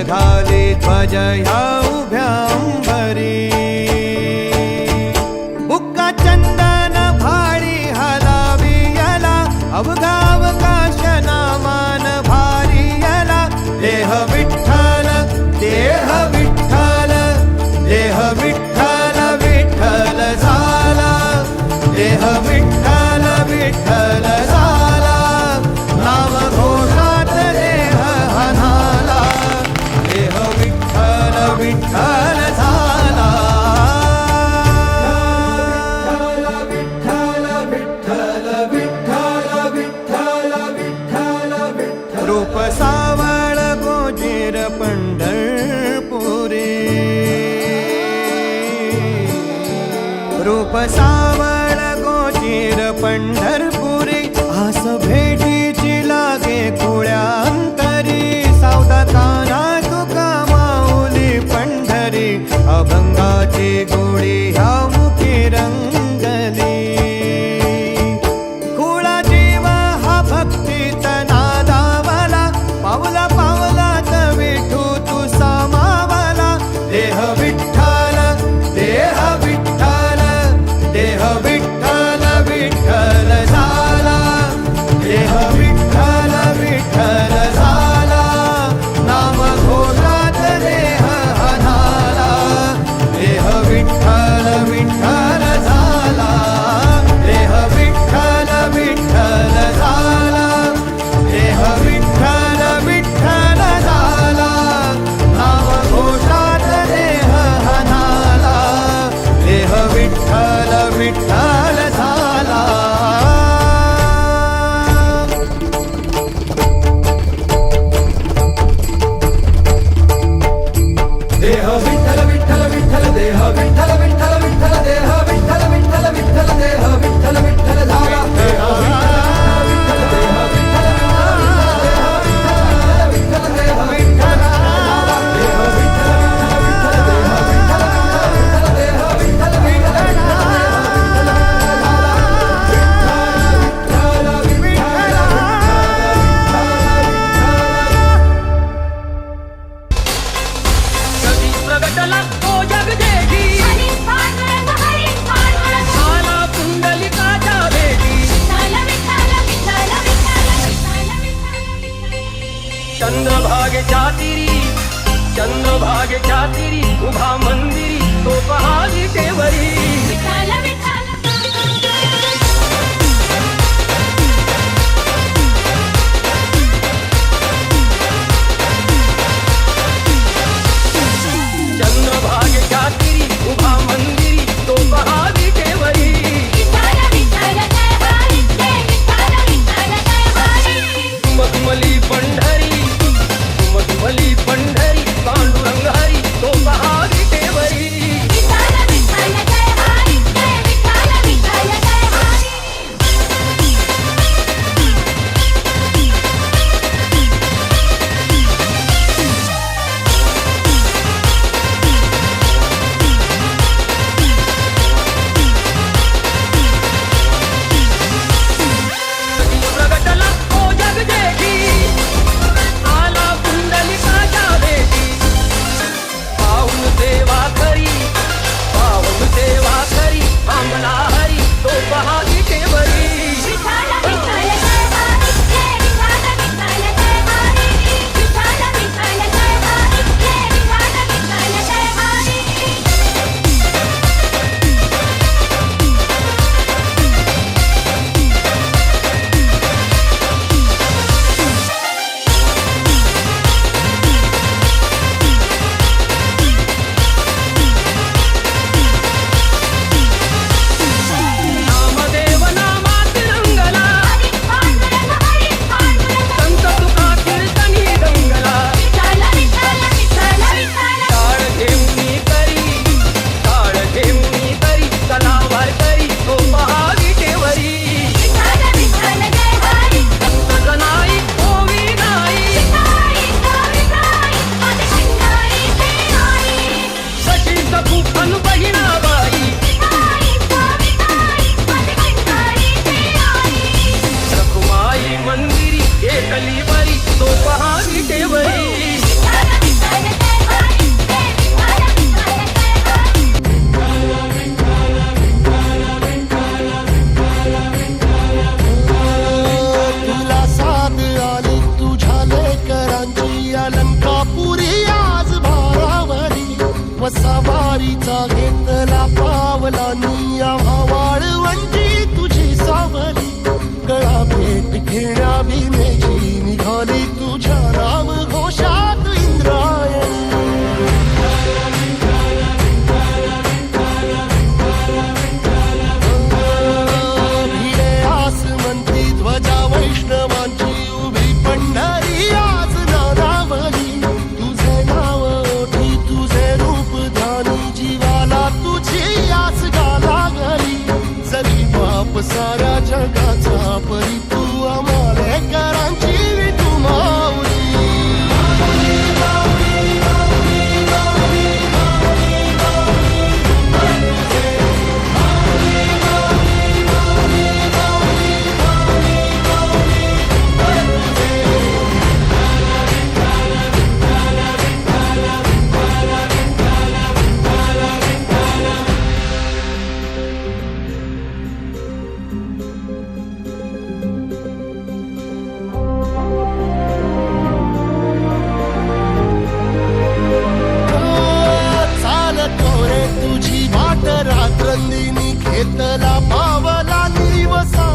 घाली ध्वज ह्या उभ्या अंबरी बुक्का चंदन भाळी हलावी याला अवघा अवकाश नामान भारी याला देह विठ्ठल देह विठ्ठल देह विठ्ठल विठ्ठल झाला देह विठ्ठल विठ्ठल झाला नाम घोषात देह हनाला देह विठ्ठल विठ्ठल झाला विठ्ठल विठ्ठल विठ्ठल विठ्ठल विठ्ठल विठ्ठल रूप सावळ गोजीर पंढरपुरी रूप सावळ गोजीर पंढरपुरी आस भेटीची लागे खुळ्या अंतरी सावधा काना तुका माऊली पंढरी अभंगाची गोळी ह्या मुखी रंगली खुळा जीव हा भक्तीत नादावला पावला पावलात विठू तू सामावला देह विठ्ठल देह विठ्ठल देह विठ्ठल विठ्ठल झाला देह विठ्ठल विठ्ठल झाला नाम घोषात देह हनाला देह विठ्ठल विठ्ठल झाला देह विठ्ठल विठ्ठल झाला देह विठ्ठल विठ्ठल झाला नाम घोषात देह हनाला देह विठ्ठल विठ्ठल झाला देह विठ्ठल विठ्ठल विठ्ठल देह विठ्ठल विठ्ठल विठ्ठल देह विठ्ठल विठ्ठल विठ्ठल देह विठ्ठल विठ्ठल झाला देह विठ्ठल देह विठ्ठल विठ्ठल देह विठ्ठल देह विठ्ठल देह विठ्ठल विठ्ठल कधी प्रगटला तो जगदेवी आला पुंडलिकाच्या भेटी चंद्रभागेच्या तिरी उभा मंदिरी तो पहाडी केवरी चंद्रभागेच्या तिरी उभा मंदिरी तो पहाडी केवरी मधुमली पंढरी मधुमली पंढरी पांडुरंग हरी तो पहाडी केवरी वारीचा घेतला पावलानी आम्हा वाळवंटी तुझी सावली गळा भेट घेण्या भीमेची निघाली तुझ्या नाम घोषात इंद्रायणी भिडे आसमंती ध्वजा वैष्णवांची उभी पंढरी आज नानावली तुझे नाव ओठी तुझे रूप ध्यानी जीवाला तुझी आस गाला गली जरी बाप साऱ्या जगाचा परी तू आम्हाले करांची विठू माऊली तुझी वाट रात्रंदिनी घेतला पावला निवसा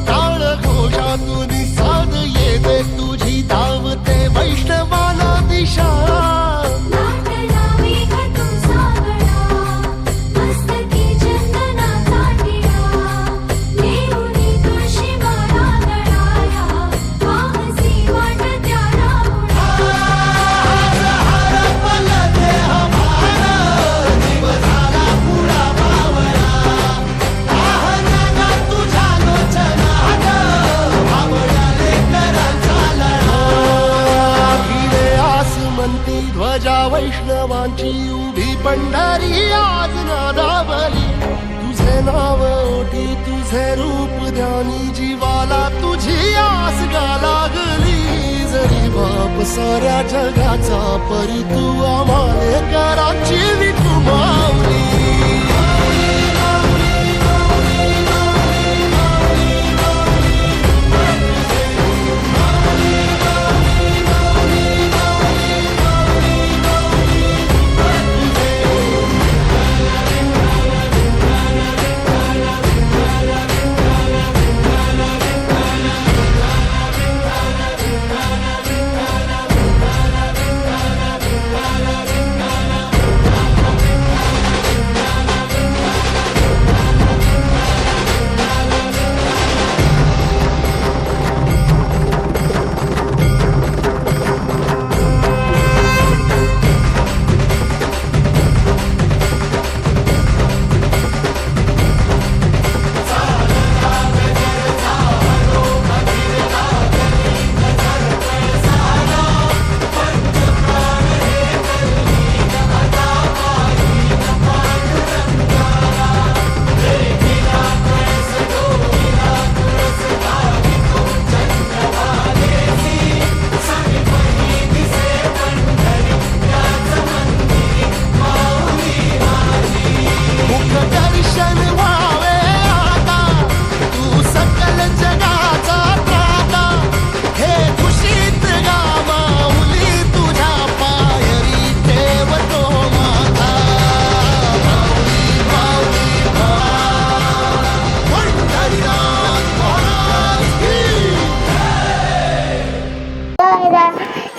टाळ घोषातून साध येते तुझी धावते वैष्णवाला दिशा ध्वजा वैष्णवांची उभी पंढरी आज नादावली तुझे नाव ओठी तुझे रूप ध्यानी जीवाला तुझी आस गा लागली जरी बाप साऱ्या जगाचा परी तू आम्हाले कराची विठू माऊली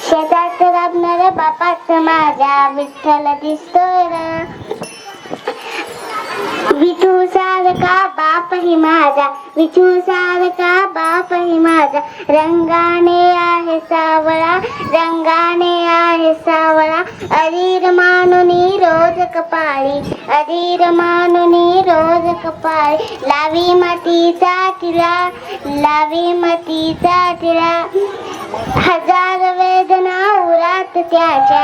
शेतात राबणाऱ्या बापाचं माझ्या विठ्ठल दिसतोय र विठू सारखा बाप ही माझा विठू सारखा बाप ही माझा रंगाने आहे सावळा रंगाने आहे सावळा अधीर मानुनी रोज कपाळी अधीर मानुनी रोज कपाळी लावी मातीचा तिला लावी मातीचा तिला हजार वेदना उरात त्याच्या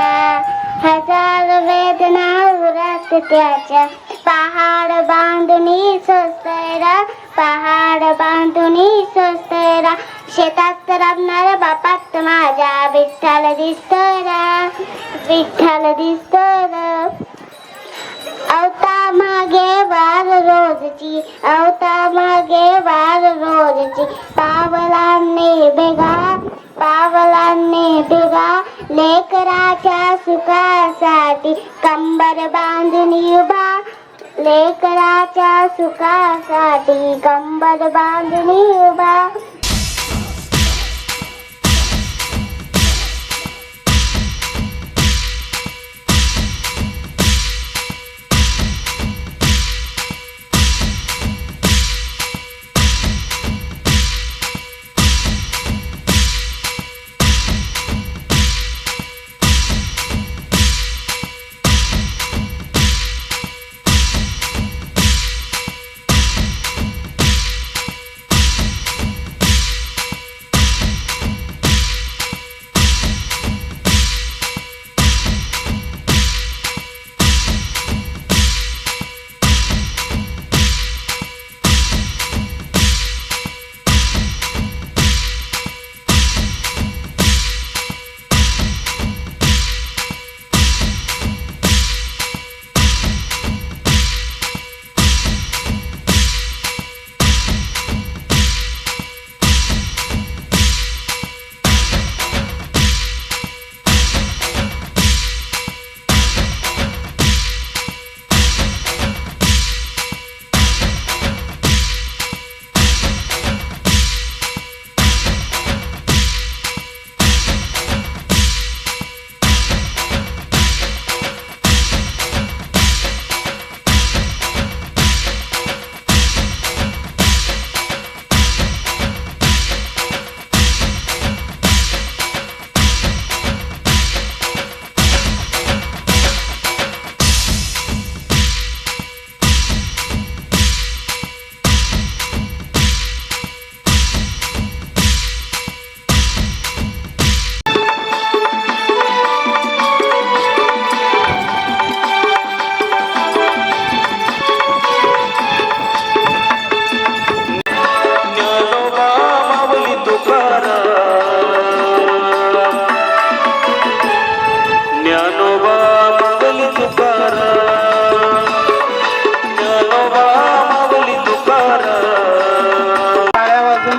हजार वेदना उरात त्याच्या पहाड बांधुनी सोस्तैरा पहाड बांधुनी सोस्तैरा शेतात राबणाऱ्या बापात माझ्या विठ्ठल दिसतोय विठ्ठल दिसतोय अवतार मागे वार रोजची, अवता मागे वार रोजची. पावलांनी भिगा लेकराच्या सुखासाठी, कंबर बांधून उभा लेकराच्या सुखासाठी, कंबर बांधून उभा.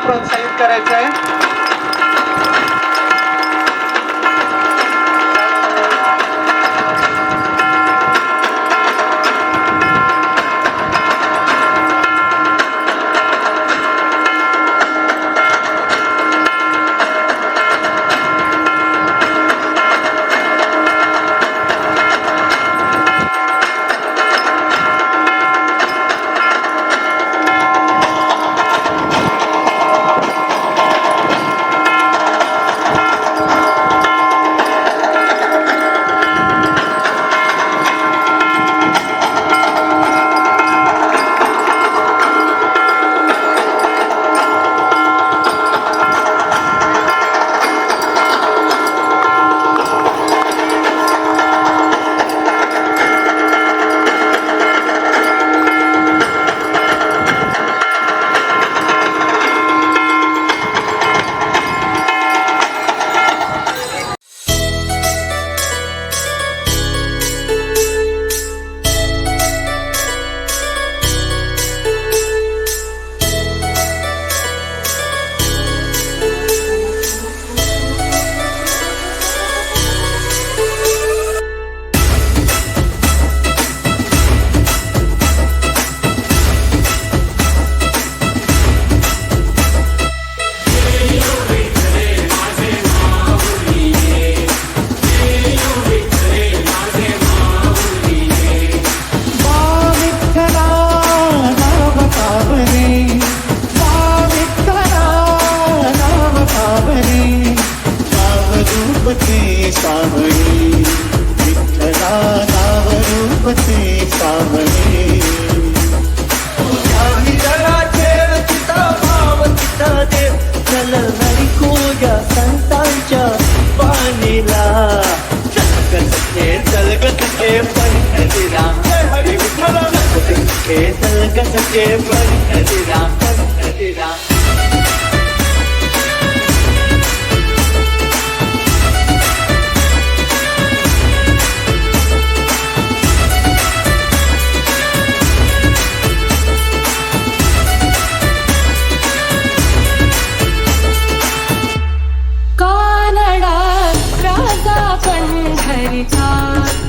प्रोत्साहित करायचं आहे.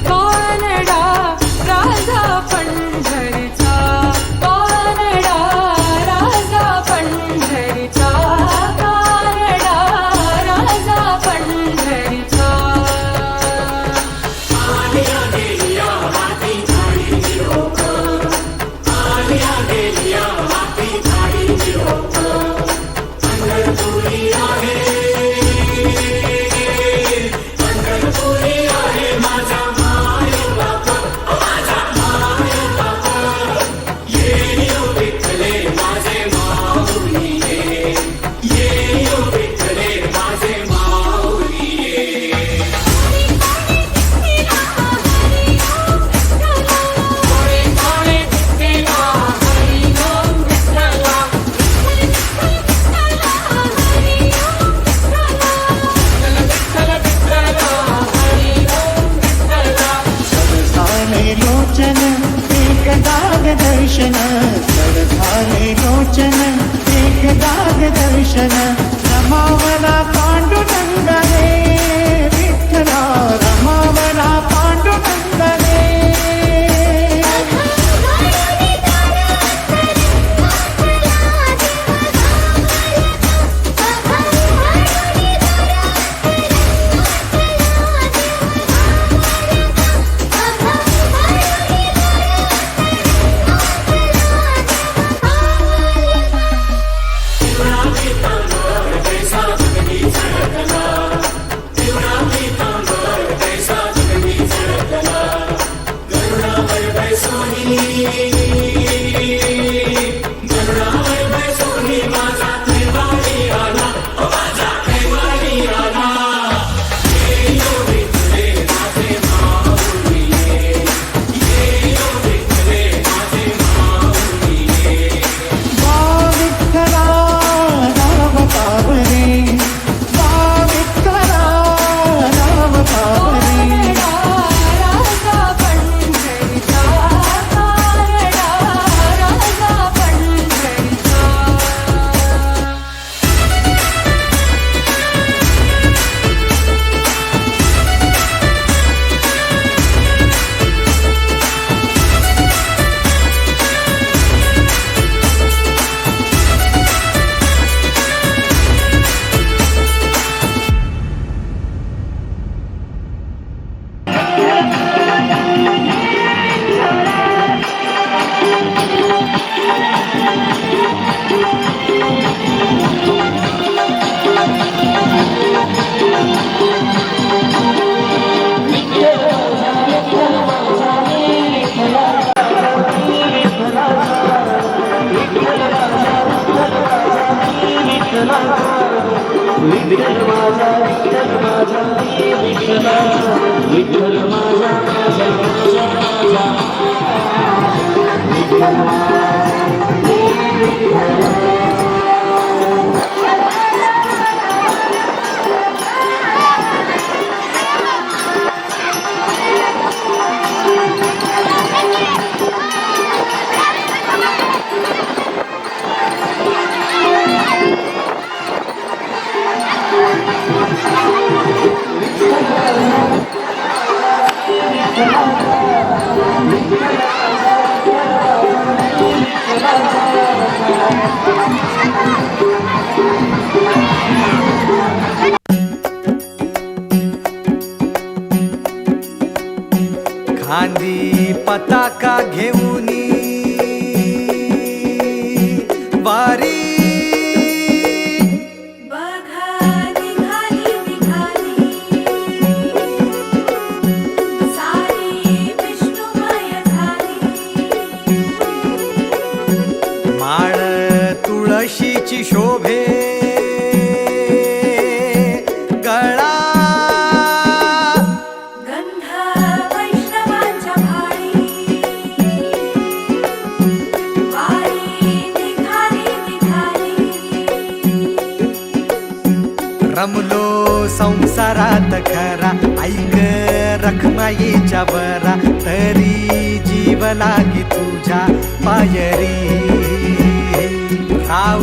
कानडा राजा पंढरीचा कानडा राजा पंढरीचा कानडा राजा पंढरीचा लोचन एक दाग दर्शन झाले लोचन एक दाग दर्शन रमावला पांडुरंग रे विठ्ठला रमावला पांडुरंग रे खांदी पताका घेऊनी वारी बघा निघाली निघाली सारी विष्णुमय झाली माळ तुळशीची शोभे गळा गंध वैष्णवांच्या भाळी वारी निघाली निघाली रमलो संसारात खरा ऐक रखमाईच्या बरा तरी जीव लागी तुझ्या पायरी राव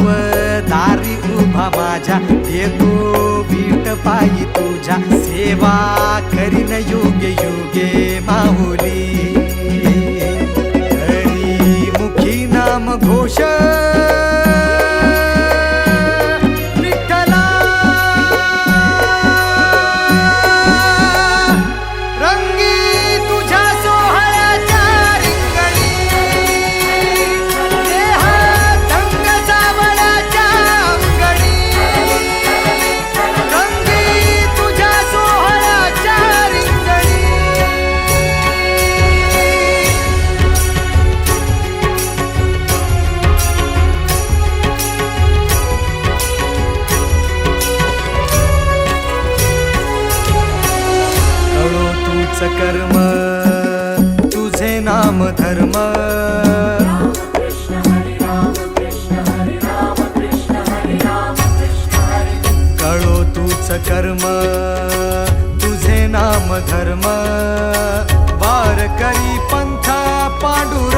दारी उभा माझ्या येतो वीट पायी तुझ्या सेवा करीन युगे युगे माऊली हरी मुखी नाम घोष विठ्ठला रंगी तुझ्या सोहळ्याच्या रिंगणी देहात रंग सावळ्याच्या अंगणी रंगी तुझ्या सोहळ्याच्या रिंगणी कळो तूच कर्म तुझे नाम धर्म कळो तूच कर्म तुझे नाम धर्म वारकरी पंथा पांडुरंगाचा